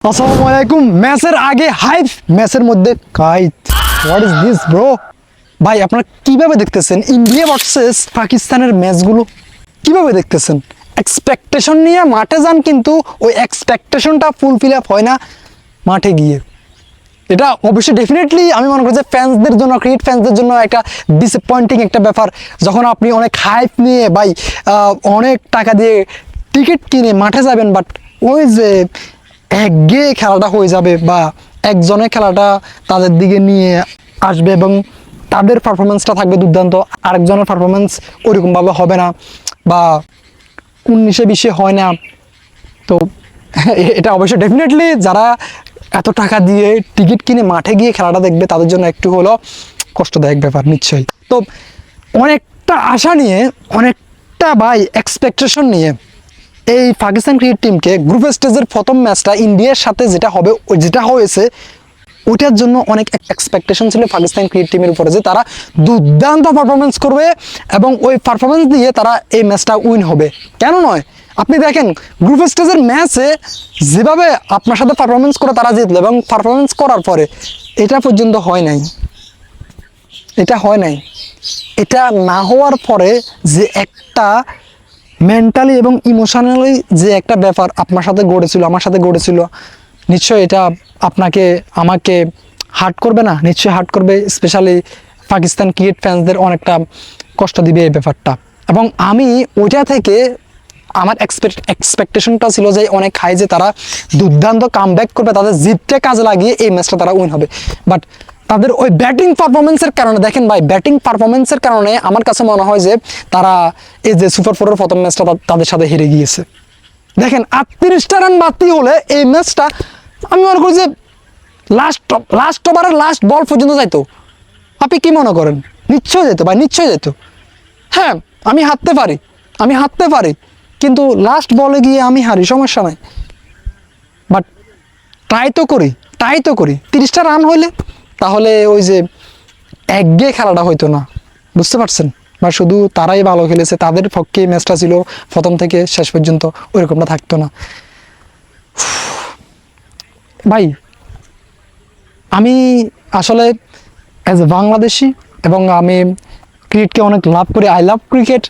আসসালামু আলাইকুম। ম্যাচের আগে হাইপ, ম্যাচের মধ্যে kite. What is this bro? ভাই আপনারা কিভাবে দেখতেছেন ইন্ডিয়া ভার্সেস পাকিস্তানের ম্যাচগুলো? কিভাবে দেখতেছেন? এক্সপেকটেশন নিয়ে মাঠে যান, কিন্তু ওই এক্সপেকটেশনটা ফুলফিল আপ হয় না মাঠে গিয়ে। এটা অবশ্যই ডেফিনেটলি আমি মনে করি যে ফ্যান্সদের জন্য, ক্রিকেট ফ্যান্সদের জন্য একটা ডিসঅ্যাপয়েন্টিং একটা ব্যাপার। যখন আপনি অনেক হাইপ নিয়ে ভাই অনেক টাকা দিয়ে টিকিট কিনে মাঠে যাবেন, বাট ওই যে একঘেয়ে খেলাটা হয়ে যাবে, বা একজনের খেলাটা তাদের দিকে নিয়ে আসবে এবং তাদের পারফরমেন্সটা থাকবে দুর্দান্ত, আরেকজনের পারফরমেন্স ওইরকমভাবে হবে না, বা 19-20 হয় না। তো এটা অবশ্যই ডেফিনেটলি যারা এত টাকা দিয়ে টিকিট কিনে মাঠে গিয়ে খেলাটা দেখবে তাদের জন্য একটু হলো কষ্টদায়ক ব্যাপার নিশ্চয়ই। তো অনেকটা আশা নিয়ে, অনেকটা ভাই এক্সপেকটেশন নিয়ে এই পাকিস্তান ক্রিকেট টিমকে গ্রুপ স্টেজের প্রথম ম্যাচটা ইন্ডিয়ার সাথে যেটা হবে, যেটা হয়েছে ওইটার জন্য অনেক এক্সপেকটেশন ছিল পাকিস্তান ক্রিকেট টিমের উপরে, যে তারা দুর্দান্ত পারফরমেন্স করবে এবং ওই পারফরমেন্স দিয়ে তারা এই ম্যাচটা উইন হবে। কেন নয়? আপনি দেখেন গ্রুপ স্টেজের ম্যাচে যেভাবে আপনার সাথে পারফরমেন্স করে তারা জিতলো, এবং পারফরমেন্স করার পরে এটা পর্যন্ত হয় নাই, এটা হয় নাই। এটা না হওয়ার পরে যে একটা মেন্টালি এবং ইমোশনালি যে একটা ব্যাপার আপনার সাথে গড়েছিল, আমার সাথে গড়েছিল, নিশ্চয়ই এটা আপনাকে আমাকে হার্ট করবে না? নিশ্চয়ই হার্ট করবে। স্পেশালি পাকিস্তান ক্রিকেট ফ্যান্সদের অনেকটা কষ্ট দিবে এই ব্যাপারটা। এবং আমি ওইটা থেকে আমার এক্সপেকটেশনটা ছিল যে অনেক হাই, যে তারা দুর্দান্ত কামব্যাক করবে, তাদের জিততে কাজে লাগিয়ে এই ম্যাচটা তারা উইন হবে। বাট তাদের ওই ব্যাটিং পারফরমেন্সের কারণে, দেখেন ভাই, ব্যাটিং পারফরমেন্সের কারণে আমার কাছে মনে হয় যে তারা এই যে সুপার ফোরের প্রথম ম্যাচটা তাদের সাথে হেরে গিয়েছে। দেখেন 38টা রান বাড়তি হলে এই ম্যাচটা আমি মনে করি যে লাস্ট ওভারের লাস্ট বল পর্যন্ত যাইতো। আপনি কি মনে করেন? নিশ্চয় যেত ভাই, নিশ্চয় যেত। হ্যাঁ, আমি হারতে পারি, কিন্তু লাস্ট বলে গিয়ে আমি হারি, সমস্যা নাই। বাট ট্রাই তো করি 30টা রান হইলে তাহলে ওই যে একঘেয়ে খেলাটা হইতো না, বুঝতে পারছেন? বা শুধু তারাই ভালো খেলেছে, তাদের পক্ষে ম্যাচটা ছিল প্রথম থেকে শেষ পর্যন্ত, ওইরকমটা থাকতো না। ভাই আমি আসলে অ্যাজ এ বাংলাদেশি, এবং আমি ক্রিকেটকে অনেক লাভ করি, আই লাভ ক্রিকেট।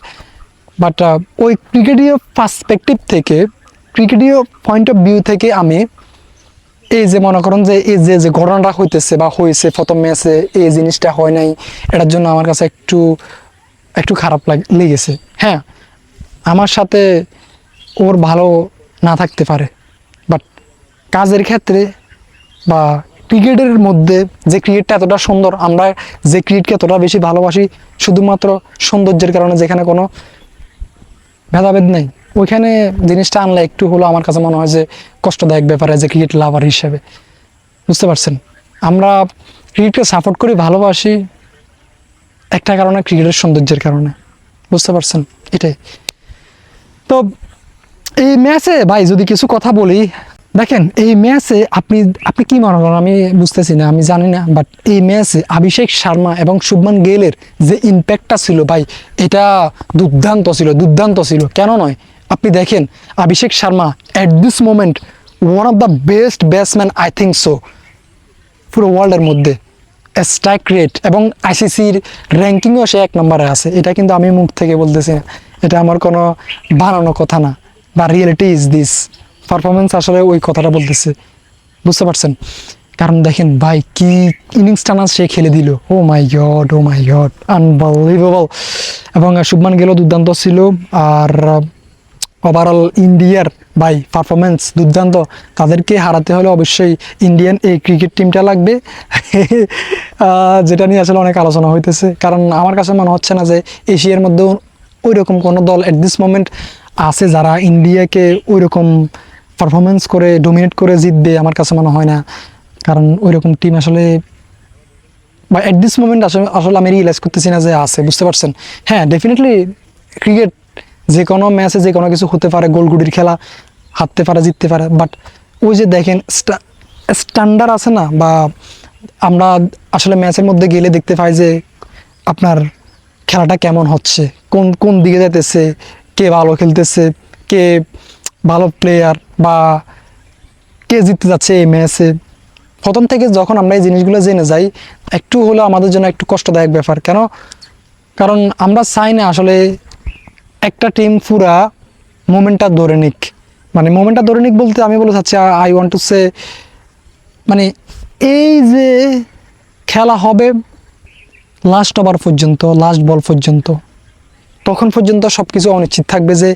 বাট ওই ক্রিকেটীয় পার্সপেক্টিভ থেকে, ক্রিকেটীয় পয়েন্ট অফ ভিউ থেকে আমি এই যে মনে করেন যে এই যে ঘটনাটা হইতেছে বা হয়েছে প্রথম ম্যাচে, এই জিনিসটা হয় নাই, এটার জন্য আমার কাছে একটু খারাপ লেগেছে। হ্যাঁ, আমার সাথে ওর ভালো না থাকতে পারে, বাট কাজের ক্ষেত্রে বা ক্রিকেটের মধ্যে যে ক্রিকেটটা এতটা সুন্দর, আমরা যে ক্রিকেটকে এতটা বেশি ভালোবাসি শুধুমাত্র সৌন্দর্যের কারণে, যেখানে কোনো ভেদাভেদ নেই, ওইখানে জিনিসটা আনলে একটু হলো আমার কাছে মনে হয় যে কষ্টদায়ক ব্যাপারে, যে ক্রিকেট লাভার হিসেবে। বুঝতে পারছেন? আমরা ক্রিকেটকে সাপোর্ট করি, ভালোবাসি একটা কারণে, ক্রিকেটের সৌন্দর্যের কারণে। বুঝতে পারছেন? এটাই। তো এই ম্যাচে ভাই যদি কিছু কথা বলি, দেখেন এই ম্যাচে আপনি কি মনে করেন আমি বুঝতেছি না, আমি জানি না, বাট এই ম্যাচে অভিষেক শর্মা এবং শুভমান গিলের যে ইম্প্যাক্টটা ছিল ভাই, এটা দুর্দান্ত ছিল। কেন নয়? আপনি দেখেন Abhishek Sharma at this moment one of the best batsman, I think so, পুরো ওয়ার্ল্ডের মধ্যে। স্ট্রাইক রেট এবং আইসিসির র্যাঙ্কিংও সে 1 নম্বরে আছে। এটা কিন্তু আমি মুখ থেকে বলতেছি না, এটা আমার কোনো বানানো কথা না, বা রিয়েলিটি ইজ দিস। পারফরমেন্স আসলে ওই কথাটা বলতেছে, বুঝতে পারছেন? কারণ দেখেন ভাই কি ইনিংস টানা সে খেলে দিল, ও মাই গড আনবিলিভেবল। এবং শুভমান গিলও দুর্দান্ত ছিল। আর ওভারঅল ইন্ডিয়ার ভাই পারফরমেন্স দুর্দান্ত। তাদেরকে হারাতে হলে অবশ্যই ইন্ডিয়ান এই ক্রিকেট টিমটা লাগবে, যেটা নিয়ে আসলে অনেক আলোচনা হইতেছে। কারণ আমার কাছে মনে হচ্ছে না যে এশিয়ার মধ্যে ওই রকম কোনো দল অ্যাট দিস মোমেন্ট আছে যারা ইন্ডিয়াকে ওই রকম পারফরমেন্স করে ডোমিনেট করে জিতবে, আমার কাছে মনে হয় না। কারণ ওই রকম টিম আসলে বা অ্যাট দিস মোমেন্ট আসলে আমি রিয়েলাইজ করতেছি না যে আছে, বুঝতে পারছেন? হ্যাঁ, ডেফিনেটলি ক্রিকেট যে কোনো ম্যাচে যে কোনো কিছু হতে পারে, গোলগুটির খেলা, হারতে পারে, জিততে পারে। বাট ওই যে দেখেন স্ট্যান্ডার্ড আছে না, বা আমরা আসলে ম্যাচের মধ্যে গেলে দেখতে পাই যে আপনার খেলাটা কেমন হচ্ছে, কোন দিকে যেতেছে, কে ভালো খেলতেছে, কে ভালো প্লেয়ার, বা কে জিততে যাচ্ছে এই ম্যাচে। প্রথম থেকে যখন আমরা এই জিনিসগুলো জেনে যাই, একটু হলেও আমাদের জন্য একটু কষ্টদায়ক ব্যাপার। কেন? কারণ আমরা চাই না আসলে একটা টিম পুরা মোমেন্টটা ধরে নিক। মানে মোমেন্টটা ধরে নিক বলতে আমি বলে চাচ্ছি, আই ওয়ান্ট টু সে, মানে এই যে খেলা হবে লাস্ট ওভার পর্যন্ত, লাস্ট বল পর্যন্ত, তখন পর্যন্ত সব কিছু অনিশ্চিত থাকবে যে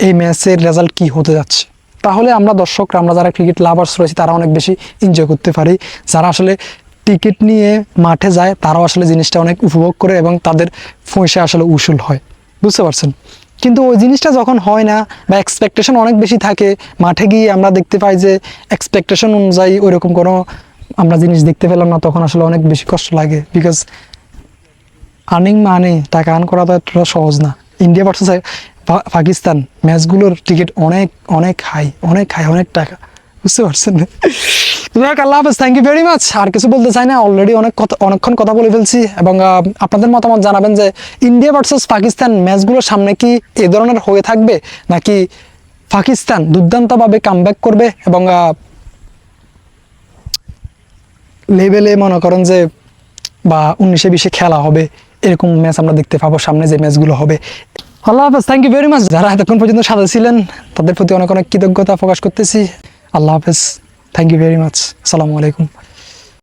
এই ম্যাচের রেজাল্ট কি হতে যাচ্ছে। তাহলে আমরা দর্শকরা, আমরা যারা ক্রিকেট লাভার্স রয়েছি, তারা অনেক বেশি এনজয় করতে পারি। যারা আসলে টিকিট নিয়ে মাঠে যায়, তারাও আসলে জিনিসটা অনেক উপভোগ করে এবং তাদের পয়সা আসলে উসুল হয়, বুঝতে পারছেন? কিন্তু ওই জিনিসটা যখন হয় না বা এক্সপেকটেশন অনেক বেশি থাকে, মাঠে গিয়ে আমরা দেখতে পাই যে এক্সপেকটেশন অনুযায়ী ওইরকম কোনো আমরা জিনিস দেখতে পেলাম না, তখন আসলে অনেক বেশি কষ্ট লাগে। বিকজ আর্নিং মানে টাকা আর্ন করা তো এতটা সহজ না। ইন্ডিয়া ভার্সেস পাকিস্তান ম্যাচগুলোর টিকিট অনেক অনেক হাই, অনেক হাই, অনেক টাকা, বুঝতে পারছেন? আল্লাহ হাফেজ, থ্যাংক ইউ ভেরি মাচ। আর কিছু বলতে চাই না, অলরেডি অনেকক্ষণ কথা বলে ফেলছি। এবং আপনাদের মতামত জানাবেন যে ইন্ডিয়া ভার্সেস পাকিস্তান ম্যাচগুলোর সামনে কি এ ধরনের হয়ে থাকবে, নাকি পাকিস্তান দুর্দান্তভাবে কামব্যাক করবে এবং লেভেলে মনে করেন যে বা 19-20 খেলা হবে, এরকম ম্যাচ আমরা দেখতে পাবো সামনে যে ম্যাচগুলো হবে। আল্লাহ হাফেজ, থ্যাংক ইউ ভেরি মাচ। যারা এতক্ষণ পর্যন্ত সাথে ছিলেন তাদের প্রতি অনেক অনেক কৃতজ্ঞতা প্রকাশ করতেছি। আল্লাহ হাফেজ, থ্যাংক ইউ ভেরি মাচ, আসসালামু আলাইকুম।